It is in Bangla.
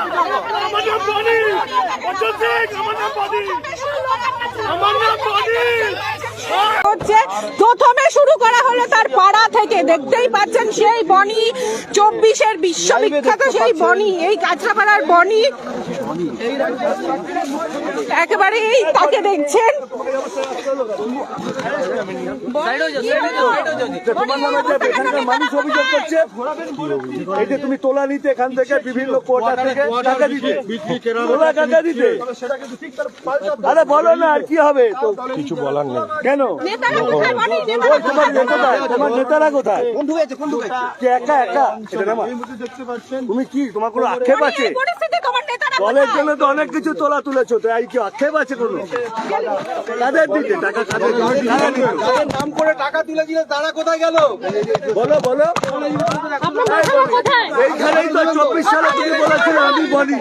আমার নাম বনি, অর্জুন সিং, আমার নাম বনি, আমার নাম বনি। হচ্ছে প্রথমে শুরু করা হলো তার পাড়া থেকে, দেখতেই পাচ্ছেন সেই বনি, 24-এর বিশ্ববিখ্যাত সেই বনি, এই কাঁচরাপাড়ার বনি একেবারে এই তাকে দেখছেন। তোমার নামে যে এখানকার মানুষ অভিযোগ করছে এই যে তুমি তোলা নিতে এখান থেকে বিভিন্ন কোটা থেকে টাকা দিতে, তোলা টাকা দিতে, আরে বলো না আর কি হবে, তো কিছু বলার নেই কেন? তোমার নেতারা কোথায়? কে একা একা? তুমি কি তোমার কোনো আক্ষেপ আছে? দলের জন্য তো অনেক কিছু তোলা তুলেছো, তো এই কি আক্ষেপ আছে কোনো? কাদের দিতে টাকা, কাদের নাম করে টাকা তুলে দিলে তারা কোথায় গেল বলো বলো? এইখানেই তো 24 সালে তুমি বলেছিলে আমি বলি।